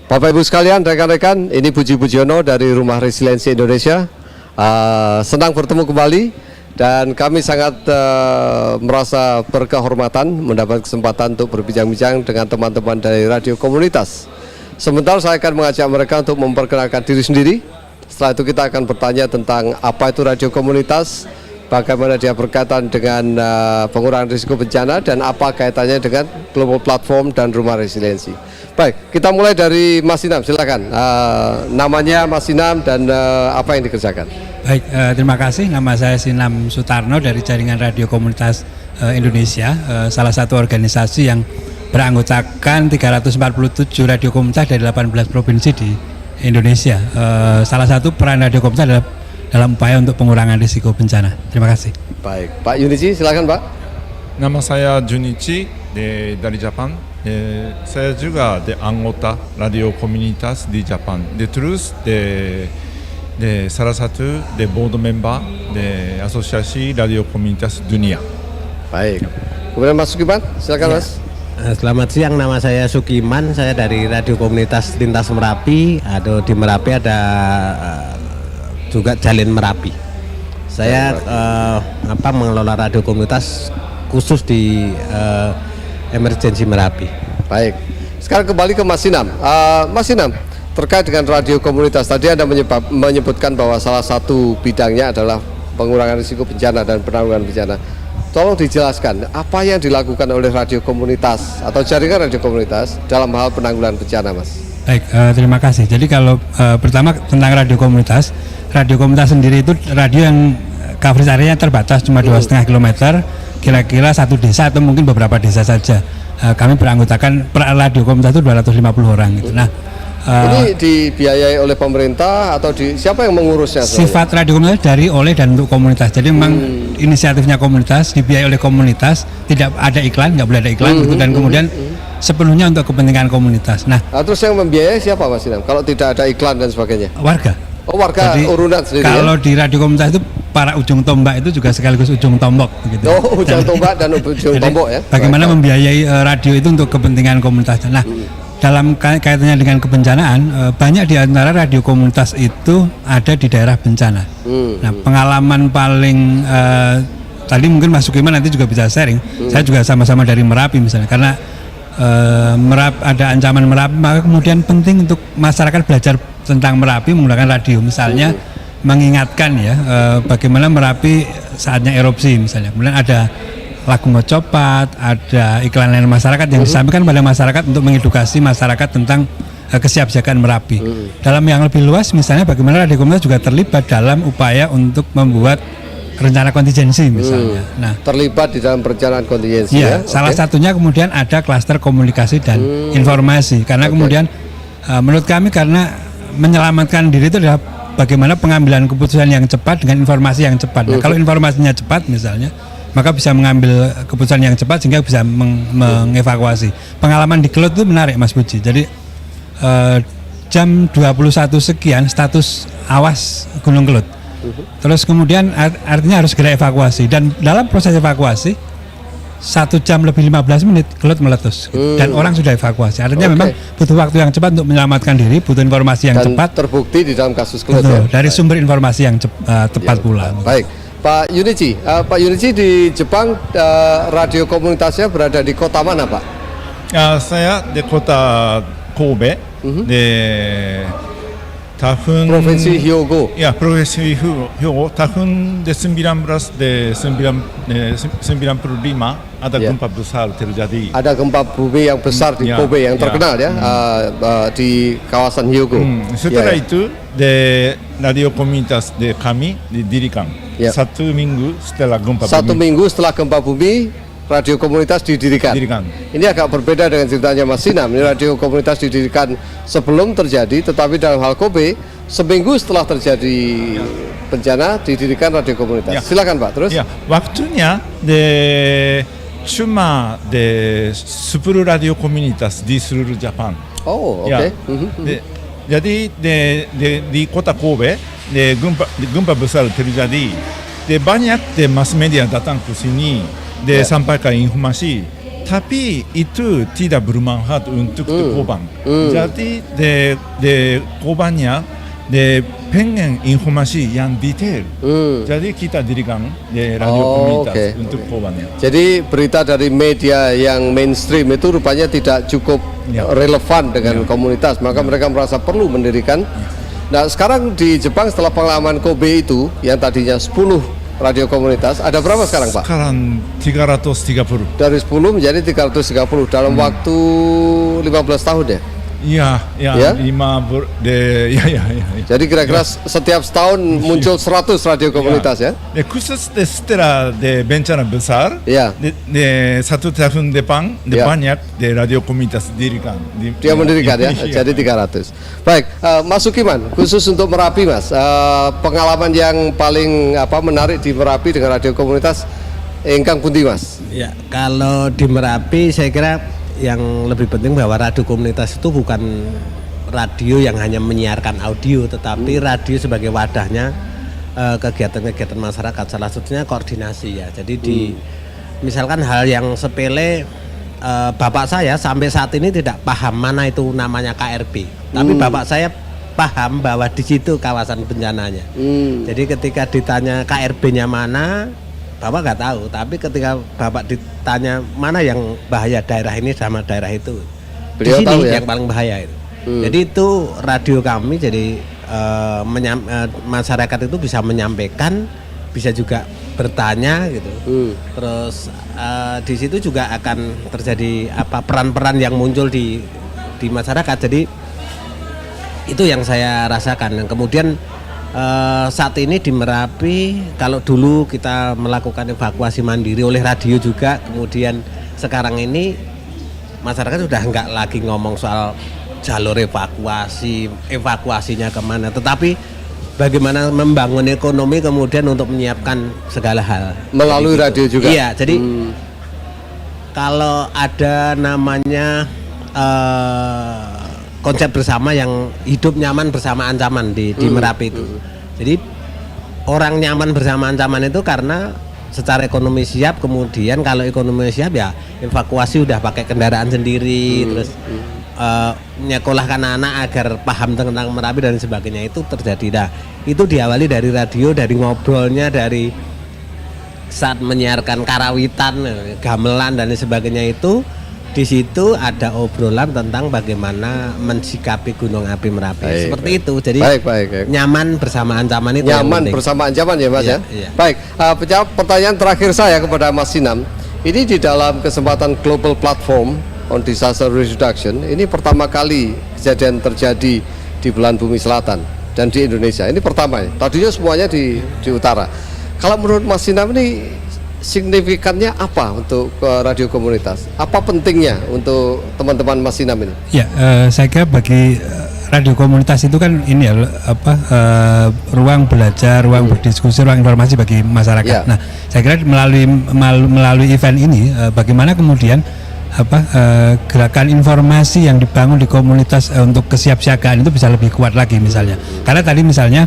Bapak Ibu sekalian, rekan-rekan, ini Puji Pujiono dari Rumah Resiliensi Indonesia. Senang bertemu kembali dan kami sangat merasa berkehormatan mendapat kesempatan untuk berbincang-bincang dengan teman-teman dari radio komunitas. Sebentar saya akan mengajak mereka untuk memperkenalkan diri sendiri. Setelah itu kita akan bertanya tentang apa itu radio komunitas, bagaimana dia berkaitan dengan pengurangan risiko bencana, dan apa kaitannya dengan Global Platform dan Rumah Resiliensi. Baik, kita mulai dari Mas Sinam, silakan. Namanya Mas Sinam dan apa yang dikerjakan? Baik, terima kasih. Nama saya Sinam Sutarno dari Jaringan Radio Komunitas Indonesia, salah satu organisasi yang beranggotakan 347 radio komunitas dari 18 provinsi di Indonesia. Salah satu peran radio komunitas adalah dalam upaya untuk pengurangan risiko bencana. Terima kasih. Baik, Pak Junichi, silakan Pak. Nama saya Junichi dari Jepang. Saya juga anggota radio komunitas di Jepang. Terus salah satu board member asosiasi radio komunitas dunia. Baik. Kemudian Mas Sukiman, silakan Ya. Mas. Selamat siang, nama saya Sukiman. Saya dari radio komunitas Lintas Merapi. Di Merapi ada juga Jalin Merapi. Saya mengelola radio komunitas khusus di emergensi Merapi. Baik. Sekarang kembali ke Mas Sinam. Mas Sinam, terkait dengan radio komunitas, tadi Anda menyebutkan bahwa salah satu bidangnya adalah pengurangan risiko bencana dan penanggulangan bencana. Tolong dijelaskan apa yang dilakukan oleh radio komunitas atau jaringan radio komunitas dalam hal penanggulangan bencana, Mas. Baik, terima kasih. Jadi kalau pertama tentang radio komunitas sendiri itu radio yang coverage area terbatas cuma 2,5 km, kira-kira satu desa atau mungkin beberapa desa saja. Kami beranggotakan radio komunitas itu 250 orang gitu. Nah, ini dibiayai oleh pemerintah atau siapa yang mengurusnya? Sifat radio komunitas dari, oleh, dan untuk komunitas. Jadi memang inisiatifnya komunitas, dibiayai oleh komunitas, tidak ada iklan, nggak boleh ada iklan gitu, dan kemudian sepenuhnya untuk kepentingan komunitas. Nah, terus yang membiayai siapa, Mas Sinam? Kalau tidak ada iklan dan sebagainya? Warga. Oh, warga. Jadi, urunan sendiri. Kalau di radio komunitas itu para ujung tombak itu juga sekaligus ujung tombok gitu. Oh, ujung tombak dan ujung tombok ya. Bagaimana membiayai radio itu untuk kepentingan komunitas. Nah, dalam kaitannya dengan kebencanaan, banyak di antara radio komunitas itu ada di daerah bencana. Nah, pengalaman paling tadi mungkin Mas Sukiman nanti juga bisa sharing. Saya juga sama-sama dari Merapi misalnya, karena ada ancaman Merapi, maka kemudian penting untuk masyarakat belajar tentang Merapi menggunakan radio, misalnya mengingatkan ya bagaimana Merapi saatnya erupsi misalnya. Kemudian ada lagu ngocopat, ada iklan lain masyarakat yang disampaikan pada masyarakat untuk mengedukasi masyarakat tentang kesiapsiagaan Merapi. Dalam yang lebih luas misalnya bagaimana radio komunitas juga terlibat dalam upaya untuk membuat rencana kontingensi misalnya. Nah, terlibat di dalam perencanaan kontingensi ya. Salah satunya kemudian ada klaster komunikasi dan informasi, karena kemudian menurut kami karena menyelamatkan diri itu adalah bagaimana pengambilan keputusan yang cepat dengan informasi yang cepat. Nah, kalau informasinya cepat misalnya, maka bisa mengambil keputusan yang cepat sehingga bisa mengevakuasi. Pengalaman di Kelut itu menarik, Mas Puji. Jadi jam 21 sekian status awas Gunung Kelut. Terus kemudian artinya harus segera evakuasi, dan dalam proses evakuasi 1 jam lebih 15 menit Kelut meletus dan orang sudah evakuasi. Artinya memang butuh waktu yang cepat untuk menyelamatkan diri, butuh informasi yang cepat. Terbukti di dalam kasus Kelut ya? dari sumber informasi yang tepat pula. Baik, Pak Junichi. Pak Junichi di Jepang radio komunitasnya berada di kota mana, Pak? Saya di kota Kobe, di tahun Provinsi Hyogo. Ya, Provinsi Hyogo. Tahun 1995 ada gempa besar terjadi. Ada gempa bumi yang besar di Kobe yang terkenal di kawasan Hyogo. Setelah itu, radio komunitas kami didirikan. 1 minggu setelah gempa bumi. 1 minggu setelah gempa bumi, radio komunitas didirikan. Ini agak berbeda dengan ceritanya Mas Sinam. Ini radio komunitas didirikan sebelum terjadi, tetapi dalam hal Kobe, seminggu setelah terjadi bencana didirikan radio komunitas. Silakan Pak, terus. Waktunya cuma 10 radio komunitas di seluruh Jepang. Oh, oke. Jadi di kota Kobe, gempa besar terjadi. Banyak mass media datang ke sini. Sampaikan informasi Tapi itu tidak bermanfaat untuk korban. Jadi korbannya pengen informasi yang detail. Jadi kita dirikan radio komunitas untuk korbannya. Jadi berita dari media yang mainstream itu rupanya tidak cukup relevan dengan komunitas, maka mereka merasa perlu mendirikan. Nah sekarang di Jepang setelah pengalaman Kobe itu yang tadinya 10 radio komunitas, ada berapa sekarang Pak? Sekarang 330. Dari 10 menjadi 330 dalam waktu 15 tahun ya? Iya, Ya? Jadi kira-kira setiap setahun muncul 100 radio komunitas ya? Khusus setelah bencana besar, Ya. satu tahun depan banyak radio komunitas dirikan. Dia mendirikan ya, jadi 300. Baik, Mas Sukiman, khusus untuk Merapi Mas, pengalaman yang paling menarik di Merapi dengan radio komunitas, ingkang pundi Mas? Ya, kalau di Merapi saya kira yang lebih penting bahwa radio komunitas itu bukan radio yang hanya menyiarkan audio, tetapi radio sebagai wadahnya kegiatan-kegiatan masyarakat, salah satunya koordinasi ya. Jadi misalkan hal yang sepele, bapak saya sampai saat ini tidak paham mana itu namanya KRB, tapi bapak saya paham bahwa di situ kawasan bencananya. Jadi ketika ditanya KRB-nya mana, Bapak nggak tahu, tapi ketika Bapak ditanya mana yang bahaya daerah ini sama daerah itu, Beliau di sini tahu ya? yang paling bahaya itu. Jadi itu radio kami, jadi masyarakat itu bisa menyampaikan, bisa juga bertanya gitu. Terus di situ juga akan terjadi peran-peran yang muncul di masyarakat. Jadi itu yang saya rasakan. Dan kemudian saat ini di Merapi, kalau dulu kita melakukan evakuasi mandiri oleh radio juga, kemudian sekarang ini masyarakat sudah enggak lagi ngomong soal jalur evakuasinya kemana, tetapi bagaimana membangun ekonomi kemudian untuk menyiapkan segala hal Melalui radio juga? Iya, jadi kalau ada namanya konsep bersama yang hidup nyaman bersama ancaman di Merapi itu. Jadi orang nyaman bersama ancaman itu karena secara ekonomi siap, kemudian kalau ekonomi siap ya evakuasi udah pakai kendaraan sendiri, terus nyekolahkan anak agar paham tentang Merapi dan sebagainya, itu terjadi. Nah, itu diawali dari radio, dari ngobrolnya, dari saat menyiarkan karawitan, gamelan dan sebagainya itu. Di situ ada obrolan tentang bagaimana mensikapi gunung api Merapi. Seperti itu. Jadi nyaman bersama ancaman itu. Nyaman bersama ancaman ya Mas ya. Baik, pertanyaan terakhir saya kepada Mas Sinam. Ini di dalam kesempatan Global Platform on Disaster Risk Reduction, ini pertama kali kejadian terjadi di belahan bumi selatan dan di Indonesia. Ini pertama ya. Tadinya semuanya di utara. Kalau menurut Mas Sinam ini signifikannya apa untuk radio komunitas? Apa pentingnya untuk teman-teman Mas Sinam ini? Ya, saya kira bagi radio komunitas itu kan ini ya ruang belajar, ruang berdiskusi, ruang informasi bagi masyarakat. Nah, saya kira melalui event ini bagaimana kemudian gerakan informasi yang dibangun di komunitas untuk kesiapsiagaan itu bisa lebih kuat lagi misalnya. Karena tadi misalnya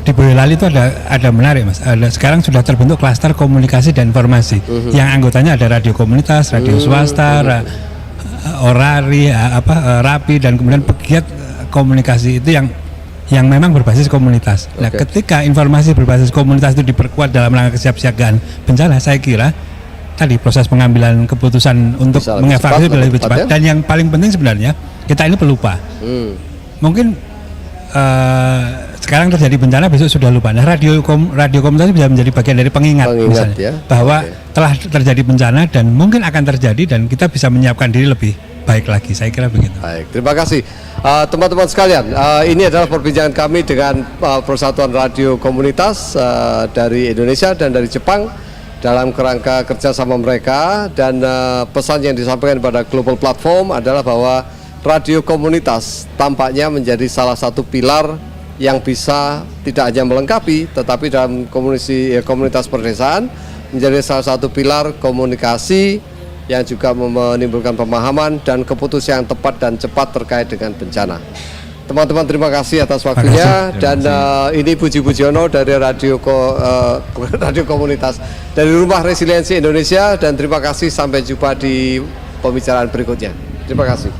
di Boyolali itu ada menarik Mas. Sekarang sudah terbentuk klaster komunikasi dan informasi yang anggotanya ada radio komunitas, radio swasta, orari, rapi, dan kemudian pegiat komunikasi itu yang memang berbasis komunitas. Nah, ketika informasi berbasis komunitas itu diperkuat dalam rangka kesiapsiagaan bencana, saya kira tadi proses pengambilan keputusan untuk mengevakuasi lebih cepat. Dan yang paling penting sebenarnya kita ini pelupa. Mungkin sekarang terjadi bencana, besok sudah lupa. Nah, radio komunitas bisa menjadi bagian dari pengingat misalnya, ya? Bahwa telah terjadi bencana dan mungkin akan terjadi, dan kita bisa menyiapkan diri lebih baik lagi. Saya kira begitu. Baik, terima kasih teman-teman sekalian. Ini adalah perbincangan kami dengan Persatuan Radio Komunitas dari Indonesia dan dari Jepang dalam kerangka kerjasama mereka, dan pesan yang disampaikan pada Global Platform adalah bahwa radio komunitas tampaknya menjadi salah satu pilar yang bisa tidak hanya melengkapi, tetapi dalam komunitas perdesaan menjadi salah satu pilar komunikasi yang juga menimbulkan pemahaman dan keputusan yang tepat dan cepat terkait dengan bencana. Teman-teman terima kasih atas waktunya dan ini Puji Pujiono dari Radio Komunitas dari Rumah Resiliensi Indonesia dan terima kasih, sampai jumpa di pembicaraan berikutnya. Terima kasih.